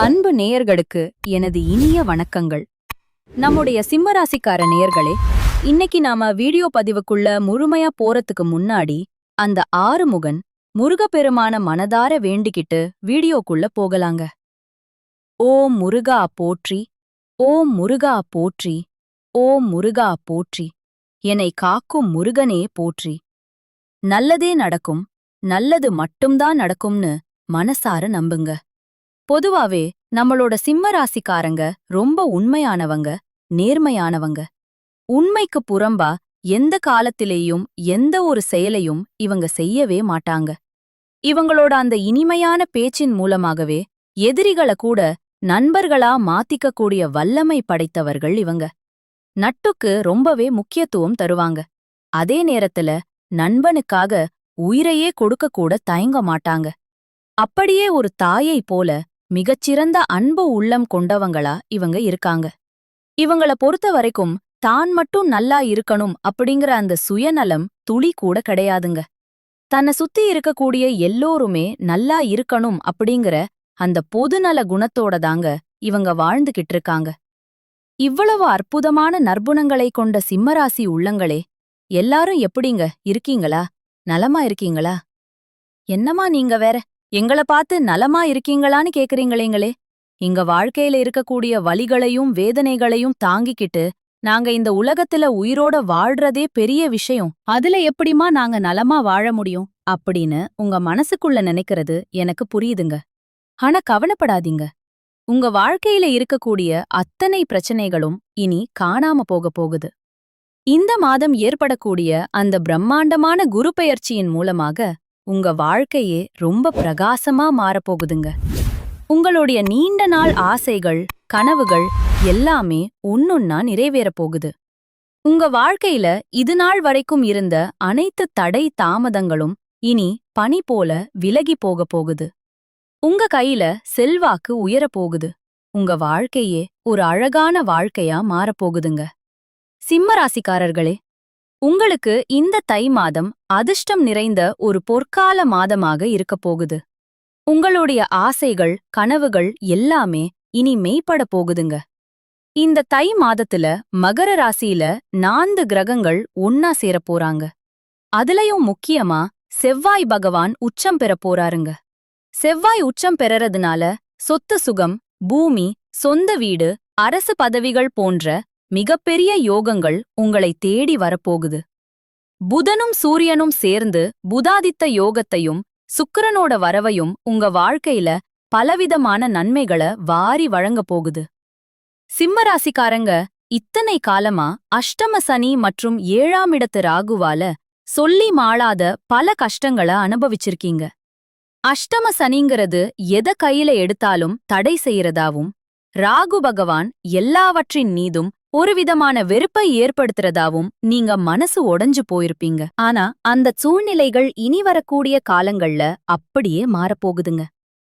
அன்பு நேயர்களுக்கு எனது இனிய வணக்கங்கள். நம்முடைய சிம்மராசிக்கார நேயர்களே, இன்னைக்கு நாம வீடியோ பதிவுக்குள்ள முழுமையா போறதுக்கு முன்னாடி அந்த ஆறுமுகன் முருகப்பெருமான மனதார வேண்டிக்கிட்டு வீடியோக்குள்ள போகலாங்க. ஓம் முருகா போற்றி, ஓம் முருகா போற்றி, ஓம் முருகா போற்றி, என்னை காக்கும் முருகனே போற்றி. நல்லதே நடக்கும், நல்லது மட்டும்தான் நடக்கும்னு மனசார நம்புங்க. பொதுவாவே நம்மளோட சிம்ம ராசிக்காரங்க ரொம்ப உண்மையானவங்க, நேர்மையானவங்க. உண்மைக்கு புறம்பா எந்த காலத்திலேயும் எந்த ஒரு செயலையும் இவங்க செய்யவே மாட்டாங்க. இவங்களோட அந்த இனிமையான பேச்சின் மூலமாகவே எதிரிகள கூட நண்பர்களா மாத்திக்கக்கூடிய வல்லமை படைத்தவர்கள் இவங்க. நட்புக்கு ரொம்பவே முக்கியத்துவம் தருவாங்க. அதே நேரத்துல நண்பனுக்காக உயிரையே கொடுக்க கூட தயங்க மாட்டாங்க. அப்படியே ஒரு தாயை போல மிகச்சிறந்த அன்பு உள்ளம் கொண்டவங்களா இவங்க இருக்காங்க. இவங்கள பொறுத்த வரைக்கும் தான் மட்டும் நல்லா இருக்கணும் அப்படிங்கிற அந்த சுயநலம் துளி கூட கிடையாதுங்க. தன்னை சுத்தி இருக்கக்கூடிய எல்லோருமே நல்லா இருக்கணும் அப்படிங்கிற அந்த பொதுநல குணத்தோட தாங்க இவங்க வாழ்ந்துகிட்டு இருக்காங்க. இவ்வளவு அற்புதமான நற்குணங்களை கொண்ட சிம்மராசி உள்ளங்களே, எல்லாரும் எப்படிங்க இருக்கீங்களா? நலமா இருக்கீங்களா? என்னமா நீங்க வேற எங்கள பார்த்து நலமா இருக்கீங்களான்னு கேக்குறீங்களேங்களே. எங்க வாழ்க்கையில இருக்கக்கூடிய வலிகளையும் வேதனைகளையும் தாங்கிக்கிட்டு நாங்க இந்த உலகத்துல உயிரோட வாழ்றதே பெரிய விஷயம். அதுல எப்படிமா நாங்க நலமா வாழ முடியும் அப்படின்னு உங்க மனசுக்குள்ள நினைக்கிறது எனக்கு புரியுதுங்க. ஆனா கவலைப்படாதீங்க. உங்க வாழ்க்கையில இருக்கக்கூடிய அத்தனை பிரச்சனைகளும் இனி காணாம போக போகுது. இந்த மாதம் ஏற்படக்கூடிய அந்த பிரம்மாண்டமான குரு பெயர்ச்சியின் மூலமாக உங்க வாழ்க்கையே ரொம்ப பிரகாசமா மாறப்போகுதுங்க. உங்களுடைய நீண்ட நாள் ஆசைகள், கனவுகள் எல்லாமே ஒன்னொன்னா நிறைவேறப் போகுது. உங்க வாழ்க்கையில இது நாள் வரைக்கும் இருந்த அனைத்து தடை தாமதங்களும் இனி பனி போல விலகி போகப் போகுது. உங்க கையில செல்வாக்கு உயரப் போகுது. உங்க வாழ்க்கையே ஒரு அழகான வாழ்க்கையா மாறப்போகுதுங்க. சிம்மராசிக்காரர்களே, உங்களுக்கு இந்த தை மாதம் அதிர்ஷ்டம் நிறைந்த ஒரு பொற்கால மாதமாக இருக்கப் போகுது. உங்களுடைய ஆசைகள், கனவுகள் எல்லாமே இனி மெய்ப்பட போகுதுங்க. இந்த தை மாதத்துல மகர ராசியில 4 கிரகங்கள் ஒன்னா சேரப் போறாங்க. அதுலயும் முக்கியமா செவ்வாய் பகவான் உச்சம் பெறப் போறாருங்க. செவ்வாய் உச்சம் பெறறதுனால சொத்து சுகம், பூமி, சொந்த வீடு, அரசு பதவிகள் போன்ற மிகப்பெரிய யோகங்கள் உங்களை தேடி வரப்போகுது. புதனும் சூரியனும் சேர்ந்து புதாதித்த யோகத்தையும் சுக்கிரனோட வரவையும் உங்க வாழ்க்கையில பலவிதமான நன்மைகளை வாரி வழங்க போகுது. சிம்மராசிக்காரங்க இத்தனை காலமா அஷ்டம சனி மற்றும் 7ஆம் இடத்து ராகுவால சொல்லி மாளாத பல கஷ்டங்களை அனுபவிச்சிருக்கீங்க. அஷ்டம சனிங்கிறது எதை கையில எடுத்தாலும் தடை செய்யறதாவும், ராகு பகவான் எல்லாவற்றின் மீதும் ஒருவிதமான வெறுப்பை ஏற்படுத்துறதாவும் நீங்க மனசு உடைஞ்சு போயிருப்பீங்க. ஆனா அந்த சூழ்நிலைகள் இனி வரக்கூடிய காலங்கள்ல அப்படியே மாறப்போகுதுங்க.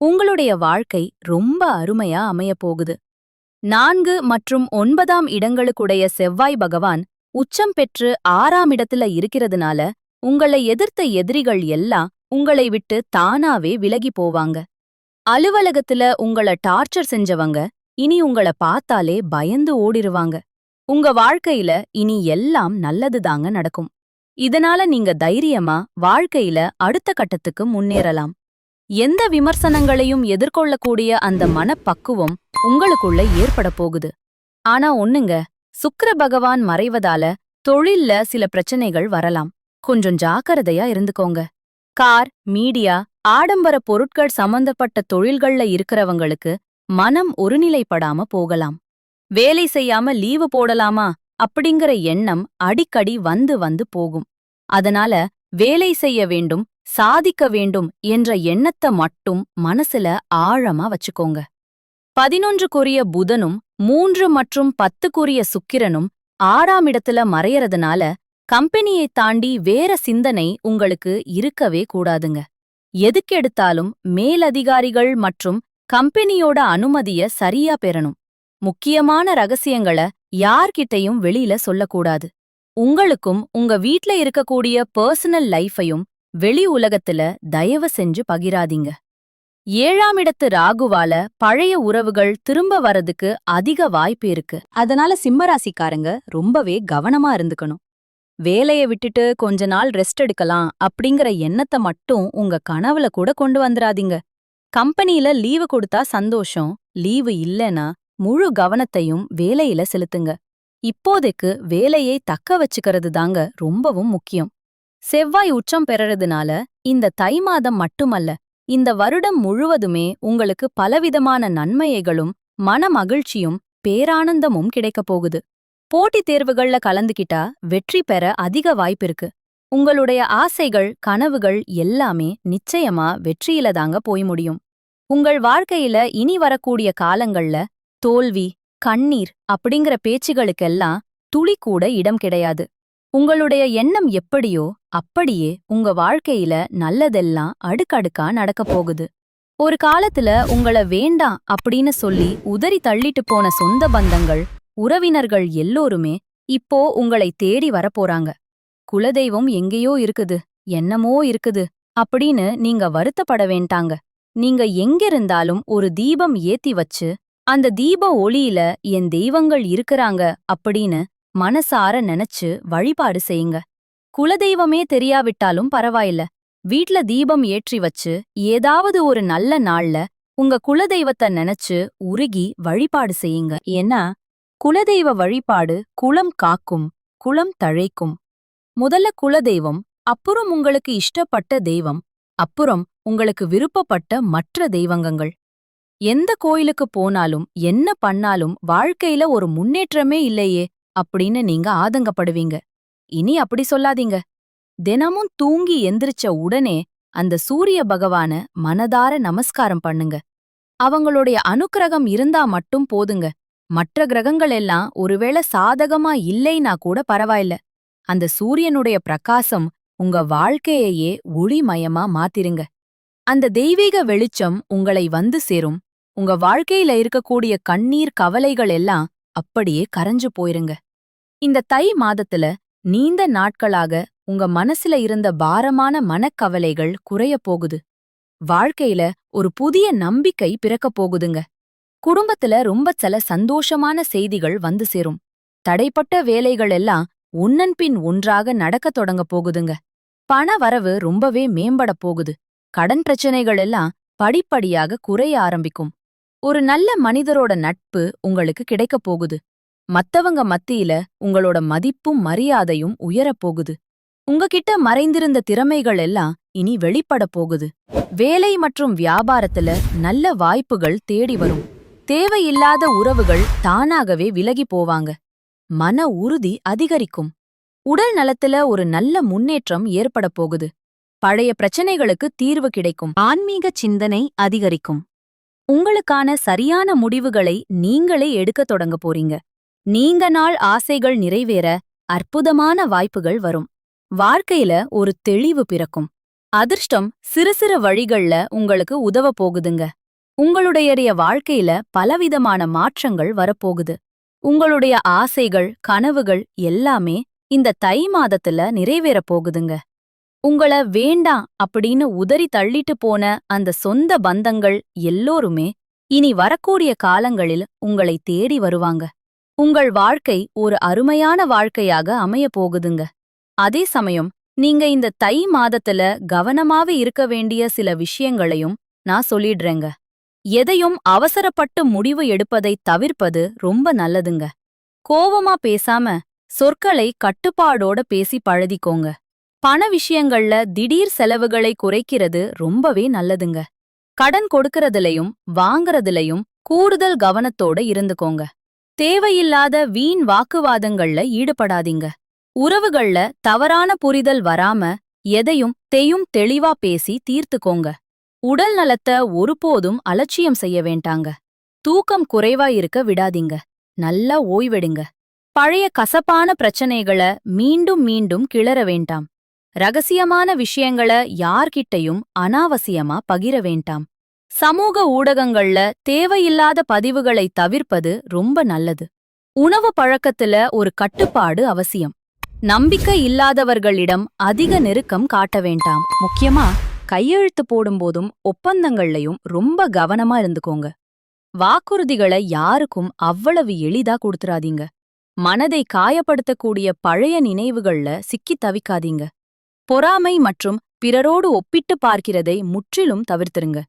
உங்களுடைய வாழ்க்கை ரொம்ப அருமையா அமையப் போகுது. 4 மற்றும் 9ஆம் இடங்களுக்குடைய செவ்வாய் பகவான் உச்சம் பெற்று 6ஆம் இடத்துல இருக்கிறதுனால உங்களை எதிர்த்த எதிரிகள் எல்லாம் உங்களை விட்டு தானாவே விலகி போவாங்க. அலுவலகத்துல உங்கள டார்ச்சர் செஞ்சவங்க இனி உங்கள பார்த்தாலே பயந்து ஓடிருவாங்க. உங்க வாழ்க்கையில இனி எல்லாம் நல்லதுதாங்க நடக்கும். இதனால நீங்க தைரியமா வாழ்க்கையில அடுத்த கட்டத்துக்கு முன்னேறலாம். எந்த விமர்சனங்களையும் எதிர்கொள்ளக்கூடிய அந்த மனப்பக்குவம் உங்களுக்குள்ள ஏற்பட போகுது. ஆனா ஒண்ணுங்க, சுக்கிர பகவான் மறைவதால தொழில்ல சில பிரச்சனைகள் வரலாம். கொஞ்சம் ஜாக்கிரதையா இருந்துக்கோங்க. கார், மீடியா, ஆடம்பர பொருட்கள் சம்பந்தப்பட்ட தொழில்கள்ல இருக்கிறவங்களுக்கு மனம் ஒருநிலைப்படாம போகலாம். வேலை செய்யாம லீவு போடலாமா அப்படிங்கிற எண்ணம் அடிக்கடி வந்து வந்து போகும். அதனால வேலை செய்ய வேண்டும், சாதிக்க வேண்டும் என்ற எண்ணத்தை மட்டும் மனசுல ஆழமா வச்சுக்கோங்க. 11க்குரிய புதனும் 3 மற்றும் 10க்குரிய சுக்கிரனும் 6ஆம் இடத்துல மறையறதுனால கம்பெனியை தாண்டி வேற சிந்தனை உங்களுக்கு இருக்கவே கூடாதுங்க. எதுக்கெடுத்தாலும் மேலதிகாரிகள் மற்றும் கம்பெனியோட அனுமதிய சரியா பெறணும். முக்கியமான ரகசியங்கள யார்கிட்டையும் வெளியில சொல்லக்கூடாது. உங்களுக்கும் உங்க வீட்ல இருக்கக்கூடிய பர்சனல் லைஃபையும் வெளி உலகத்துல தயவு செஞ்சு பகிராதீங்க. 7ஆம் இடத்து ராகுவால பழைய உறவுகள் திரும்ப வரதுக்கு அதிக வாய்ப்பு இருக்கு. அதனால சிம்மராசிக்காரங்க ரொம்பவே கவனமா இருந்துக்கணும். வேலைய விட்டுட்டு கொஞ்ச நாள் ரெஸ்ட் எடுக்கலாம் அப்படிங்கிற எண்ணத்தை மட்டும் உங்க கனவுல கூட கொண்டு வந்துராதீங்க. கம்பெனில லீவு கொடுத்தா சந்தோஷம், லீவு இல்லைன்னா முழு கவனத்தையும் வேலையில செலுத்துங்க. இப்போதைக்கு வேலையை தக்க வச்சுக்கிறது தாங்க ரொம்பவும் முக்கியம். செவ்வாய் உச்சம் பெறறதுனால இந்த தை மாதம் மட்டுமல்ல, இந்த வருடம் முழுவதுமே உங்களுக்கு பலவிதமான நன்மைகளும் மன மகிழ்ச்சியும் பேரானந்தமும் கிடைக்கப் போகுது. போட்டித் தேர்வுகள்ல கலந்துக்கிட்டா வெற்றி பெற அதிக வாய்ப்பிருக்கு. உங்களுடைய ஆசைகள் கனவுகள் எல்லாமே நிச்சயமா வெற்றியில தாங்க போய் முடியும். உங்கள் வாழ்க்கையில இனி வரக்கூடிய காலங்கள்ல தோல்வி கண்ணீர் அப்படிங்கிற பேச்சுகளுக்கெல்லாம் துளி கூட இடம் கிடையாது. உங்களுடைய எண்ணம் எப்படியோ அப்படியே உங்க வாழ்க்கையில நல்லதெல்லாம் அடுக்கடுக்கா நடக்கப் போகுது. ஒரு காலத்துல உங்கள வேண்டாம் அப்படின்னு சொல்லி உதறி தள்ளிட்டு போன சொந்த பந்தங்கள் உறவினர்கள் எல்லோருமே இப்போ உங்களை தேடி வரப்போறாங்க. குலதெய்வம் எங்கேயோ இருக்குது, என்னமோ இருக்குது அப்படின்னு நீங்க வருத்தப்பட வேண்டாங்க. நீங்க எங்கிருந்தாலும் ஒரு தீபம் ஏத்தி வச்சு அந்த தீப ஒளியில என் தெய்வங்கள் இருக்கிறாங்க அப்படின்னு மனசார நினைச்சு வழிபாடு செய்யுங்க. குலதெய்வமே தெரியாவிட்டாலும் பரவாயில்ல, வீட்ல தீபம் ஏற்றி வச்சு ஏதாவது ஒரு நல்ல நாள்ல உங்க குலதெய்வத்தை நினைச்சு உருகி வழிபாடு செய்யுங்க. ஏன்னா குலதெய்வ வழிபாடு குலம் காக்கும், குலம் தழைக்கும். முதல்ல குலதெய்வம், அப்புறம் உங்களுக்கு இஷ்டப்பட்ட தெய்வம், அப்புறம் உங்களுக்கு விருப்பப்பட்ட மற்ற தெய்வங்கள். எந்த கோயிலுக்கு போனாலும் என்ன பண்ணாலும் வாழ்க்கையில ஒரு முன்னேற்றமே இல்லையே அப்படின்னு நீங்க ஆதங்கப்படுவீங்க. இனி அப்படி சொல்லாதீங்க. தினமும் தூங்கி எந்திரிச்ச உடனே அந்த சூரிய பகவான மனதார நமஸ்காரம் பண்ணுங்க. அவங்களுடைய அனுக்கிரகம் இருந்தா மட்டும் போதுங்க. மற்ற கிரகங்கள் எல்லாம் ஒருவேளை சாதகமா இல்லைனா கூட பரவாயில்ல, அந்த சூரியனுடைய பிரகாசம் உங்க வாழ்க்கையையே ஒளிமயமா மாத்திருங்க. அந்த தெய்வீக வெளிச்சம் உங்களை வந்து சேரும். உங்க வாழ்க்கையில இருக்கக்கூடிய கண்ணீர் கவலைகள் எல்லாம் அப்படியே கரைஞ்சு போயிருங்க. இந்த தை மாதத்துல நீண்ட நாட்களாக உங்க மனசுல இருந்த பாரமான மனக்கவலைகள் குறைய போகுது. வாழ்க்கையில ஒரு புதிய நம்பிக்கை பிறக்கப் போகுதுங்க. குடும்பத்துல ரொம்ப சில சந்தோஷமான செய்திகள் வந்து சேரும். தடைப்பட்ட வேலைகள் எல்லாம் ஒன்னன்பின் ஒன்றாக நடக்கத் தொடங்க போகுதுங்க. பண வரவு ரொம்பவே மேம்பட போகுது. கடன் பிரச்சனைகள் எல்லாம் படிப்படியாக குறைய ஆரம்பிக்கும். ஒரு நல்ல மனிதரோட நட்பு உங்களுக்கு கிடைக்கப் போகுது. மத்தவங்க மத்தியில உங்களோட மதிப்பும் மரியாதையும் உயரப்போகுது. உங்ககிட்ட மறைந்திருந்த திறமைகள் எல்லாம் இனி வெளிப்பட போகுது. வேலை மற்றும் வியாபாரத்துல நல்ல வாய்ப்புகள் தேடி வரும். தேவையில்லாத உறவுகள் தானாகவே விலகி போவாங்க. மன உறுதி அதிகரிக்கும். உடல் நலத்துல ஒரு நல்ல முன்னேற்றம் ஏற்பட போகுது. பழைய பிரச்சனைகளுக்கு தீர்வு கிடைக்கும். ஆன்மீக சிந்தனை அதிகரிக்கும். உங்களுக்கான சரியான முடிவுகளை நீங்களே எடுக்கத் தொடங்க போறீங்க. நீங்க நாள் ஆசைகள் நிறைவேற அற்புதமான வாய்ப்புகள் வரும். வாழ்க்கையில ஒரு தெளிவு பிறக்கும். அதிர்ஷ்டம் சிறு சிறு வழிகள்ல உங்களுக்கு உதவ போகுதுங்க. உங்களுடைய வாழ்க்கையில பலவிதமான மாற்றங்கள் வரப்போகுது. உங்களுடைய ஆசைகள் கனவுகள் எல்லாமே இந்த தை மாதத்துல நிறைவேறப் போகுதுங்க. உங்கள வேண்டாம் அப்படின்னு உதறி தள்ளிட்டு போன அந்த சொந்த பந்தங்கள் எல்லோருமே இனி வரக்கூடிய காலங்களில் உங்களை தேடி வருவாங்க. உங்கள் வாழ்க்கை ஒரு அருமையான வாழ்க்கையாக அமைய போகுதுங்க. அதே சமயம் நீங்க இந்த தை மாதத்துல கவனமாவே இருக்க வேண்டிய சில விஷயங்களையும் நான் சொல்லிடுறேங்க. எதையும் அவசரப்பட்டு முடிவு எடுப்பதை தவிர்ப்பது ரொம்ப நல்லதுங்க. கோவமா பேசாம சொற்களை கட்டுப்பாடோட பேசி பழகிக்கோங்க. பண விஷயங்கள்ல திடீர் செலவுகளை குறைக்கிறது ரொம்பவே நல்லதுங்க. கடன் கொடுக்கறதுலயும் வாங்கறதுலயும் கூடுதல் கவனத்தோட இருந்துக்கோங்க. தேவையில்லாத வீண் வாக்குவாதங்கள்ல ஈடுபடாதீங்க. உறவுகள்ல தவறான புரிதல் வராம எதையும் தெளிவா பேசி தீர்த்துக்கோங்க. உடல் நலத்தை ஒருபோதும் அலட்சியம் செய்ய வேண்டாங்க. தூக்கம் குறைவா இருக்க விடாதீங்க. நல்லா ஓய்வெடுங்க. பழைய கசப்பான பிரச்சனைகளை மீண்டும் மீண்டும் கிளற வேண்டாம். ரகசியமான விஷயங்கள யார்கிட்டையும் அனாவசியமா பகிர வேண்டாம். சமூக ஊடகங்கள்ல தேவையில்லாத பதிவுகளை தவிர்ப்பது ரொம்ப நல்லது. உணவு பழக்கத்துல ஒரு கட்டுப்பாடு அவசியம். நம்பிக்கை இல்லாதவர்களிடம் அதிக நெருக்கம் காட்ட வேண்டாம். முக்கியமா கையெழுத்து போடும்போதும் ஒப்பந்தங்கள்லயும் ரொம்ப கவனமா இருந்துக்கோங்க. வாக்குறுதிகளை யாருக்கும் அவ்வளவு எளிதா கொடுத்துறாதீங்க. மனதை காயப்படுத்தக்கூடிய பழைய நினைவுகள்ல சிக்கித் தவிக்காதீங்க. பொறாமை மற்றும் பிறரோடு ஒப்பிட்டு பார்க்கிறதை முற்றிலும் தவிர்த்திருங்க.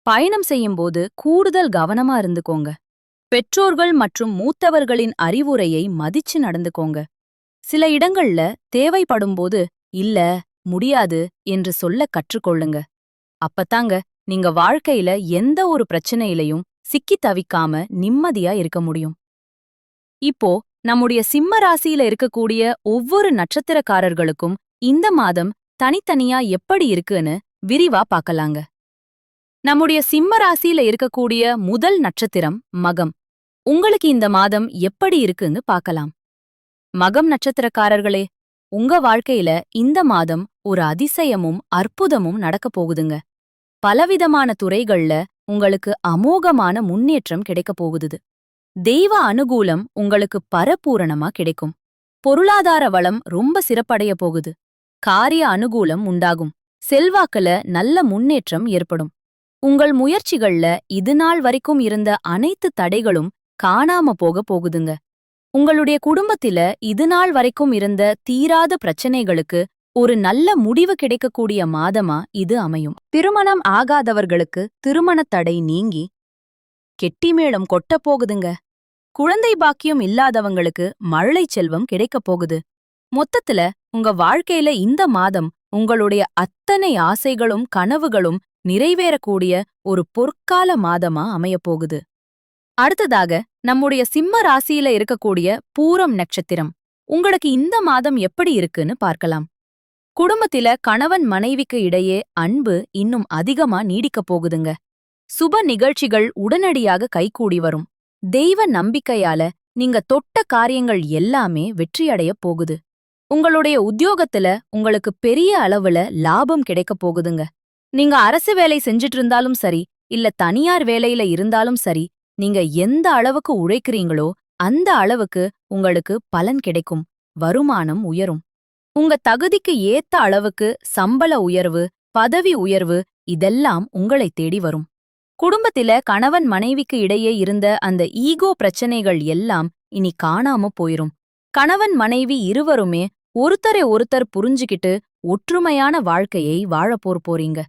பயணம் செய்யும்போது கூடுதல் கவனமா இருந்துக்கோங்க. பெற்றோர்கள் மற்றும் மூத்தவர்களின் அறிவுரையை மதிச்சு நடந்துக்கோங்க. சில இடங்கள்ல தேவைப்படும்போது இல்ல, முடியாது என்று சொல்ல கற்றுக்கொள்ளுங்க. அப்பத்தாங்க நீங்க வாழ்க்கையில எந்த ஒரு பிரச்சனையிலையும் சிக்கித் தவிக்காம நிம்மதியா இருக்க முடியும். இப்போ நம்முடைய சிம்ம ராசியில இருக்கக்கூடிய ஒவ்வொரு நட்சத்திரக்காரர்களுக்கும் இந்த மாதம் தனித்தனியா எப்படி இருக்குன்னு விரிவா பார்க்கலாங்க. நம்முடைய சிம்ம ராசியில இருக்கக்கூடிய முதல் நட்சத்திரம் மகம். உங்களுக்கு இந்த மாதம் எப்படி இருக்குன்னு பார்க்கலாம். மகம் நட்சத்திரக்காரர்களே, உங்க வாழ்க்கையில இந்த மாதம் ஒரு அதிசயமும் அற்புதமும் நடக்கப் போகுதுங்க. பலவிதமான துறைகள்ல உங்களுக்கு அமோகமான முன்னேற்றம் கிடைக்கப் போகுது. தெய்வ அனுகூலம் உங்களுக்கு பரபூரணமா கிடைக்கும். பொருளாதார வளம் ரொம்ப சிறப்படைய போகுது. காரிய அனுகூலம் உண்டாகும். செல்வாக்குல நல்ல முன்னேற்றம் ஏற்படும். உங்கள் முயற்சிகள்ல இதுநாள் வரைக்கும் இருந்த அனைத்து தடைகளும் காணாம போகுதுங்க. உங்களுடைய குடும்பத்தில இதுநாள் வரைக்கும் இருந்த தீராத பிரச்சனைகளுக்கு ஒரு நல்ல முடிவு கிடைக்கக்கூடிய மாதமா இது அமையும். திருமணம் ஆகாதவர்களுக்கு திருமணத் தடை நீங்கி கெட்டிமேளம் கொட்டப் போகுதுங்க. குழந்தை பாக்கியம் இல்லாதவங்களுக்கு மழலை செல்வம் கிடைக்கப் போகுது. மொத்தத்துல உங்க வாழ்க்கையில இந்த மாதம் உங்களுடைய அத்தனை ஆசைகளும் கனவுகளும் நிறைவேறக்கூடிய ஒரு பொற்கால மாதமா அமையப்போகுது. அடுத்ததாக நம்முடைய சிம்ம ராசியில இருக்கக்கூடிய பூரம் நட்சத்திரம். உங்களுக்கு இந்த மாதம் எப்படி இருக்குன்னு பார்க்கலாம். குடும்பத்தில கணவன் மனைவிக்கு இடையே அன்பு இன்னும் அதிகமா நீடிக்கப் போகுதுங்க. சுப நிகழ்ச்சிகள் உடனடியாக கைகூடி வரும். தெய்வ நம்பிக்கையால நீங்க தொட்ட காரியங்கள் எல்லாமே வெற்றியடையப் போகுது. உங்களுடைய உத்தியோகத்துல உங்களுக்கு பெரிய அளவுல லாபம் கிடைக்கப் போகுதுங்க. நீங்க அரசு வேலை செஞ்சிட்டு இருந்தாலும் சரி, இல்ல தனியார் வேலையில இருந்தாலும் சரி, நீங்க எந்த அளவுக்கு உழைக்கிறீங்களோ அந்த அளவுக்கு உங்களுக்கு பலன் கிடைக்கும். வருமானம் உயரும். உங்க தகுதிக்கு ஏத்த அளவுக்கு சம்பள உயர்வு, பதவி உயர்வு இதெல்லாம் உங்களை தேடி வரும். குடும்பத்தில கணவன் மனைவிக்கு இடையே இருந்த அந்த ஈகோ பிரச்சனைகள் எல்லாம் இனி காணாம போயிரும். கணவன் மனைவி இருவருமே ஒருத்தரை ஒருத்தர் புரிஞ்சுக்கிட்டு ஒற்றுமையான வாழ்க்கையை வாழப்போர் போறீங்க.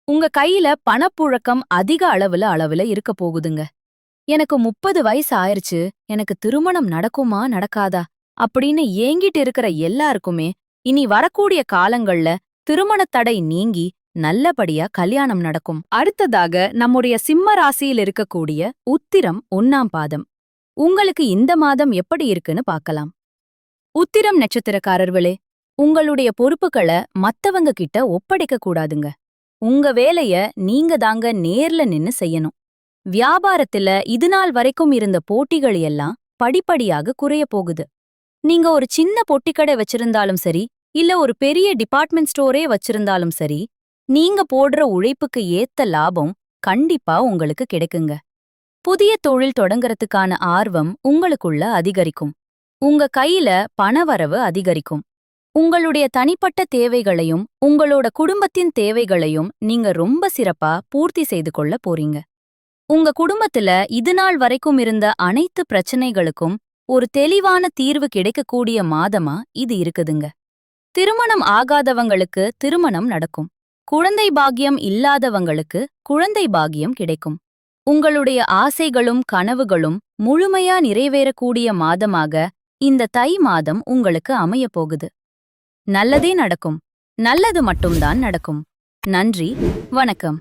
உங்க கையில பணப்புழக்கம் அதிக அளவுல இருக்க போகுதுங்க. எனக்கு 30 வயசு ஆயிருச்சு, எனக்கு திருமணம் நடக்குமா நடக்காதா அப்படின்னு ஏங்கிட்டு இருக்கிற எல்லாருக்குமே இனி வரக்கூடிய காலங்கள்ல திருமணத் தடை நீங்கி நல்லபடியா கல்யாணம் நடக்கும். அடுத்ததாக நம்முடைய சிம்ம ராசியில் இருக்கக்கூடிய உத்திரம் 1ஆம் பாதம். உங்களுக்கு இந்த மாதம் எப்படி இருக்குன்னு பார்க்கலாம். உத்திரம் நட்சத்திரக்காரர்களே, உங்களுடைய பொறுப்புகளை மத்தவங்க கிட்ட ஒப்படைக்க கூடாதுங்க. உங்க வேலைய நீங்க தாங்க நேர்ல நின்னு செய்யணும். வியாபாரத்துல இதுநாள் வரைக்கும் இருந்த போட்டிகள் எல்லாம் படிப்படியாக குறைய போகுது. நீங்க ஒரு சின்ன பொட்டிக்கடை வச்சிருந்தாலும் சரி, இல்ல ஒரு பெரிய டிபார்ட்மெண்ட் ஸ்டோரே வச்சிருந்தாலும் சரி, நீங்க போடுற உழைப்புக்கு ஏத்த லாபம் கண்டிப்பா உங்களுக்கு கிடைக்குங்க. புதிய தொழில் தொடங்கறதுக்கான ஆர்வம் உங்களுக்குள்ள அதிகரிக்கும். உங்க கையில பணவரவு அதிகரிக்கும். உங்களுடைய தனிப்பட்ட தேவைகளையும் உங்களோட குடும்பத்தின் தேவைகளையும் நீங்க ரொம்ப சிறப்பா பூர்த்தி செய்து கொள்ள போறீங்க. உங்க குடும்பத்துல இதுநாள் வரைக்கும் இருந்த அனைத்து பிரச்சனைகளுக்கும் ஒரு தெளிவான தீர்வு கிடைக்கக்கூடிய மாதமா இது இருக்குதுங்க. திருமணம் ஆகாதவங்களுக்கு திருமணம் நடக்கும். குழந்தை பாக்கியம் இல்லாதவங்களுக்கு குழந்தை பாக்கியம் கிடைக்கும். உங்களுடைய ஆசைகளும் கனவுகளும் முழுமையா நிறைவேறக்கூடிய மாதமாக இந்த தை மாதம் உங்களுக்கு அமையப் போகுது. நல்லதே நடக்கும். நல்லது மட்டும்தான் நடக்கும். நன்றி, வணக்கம்.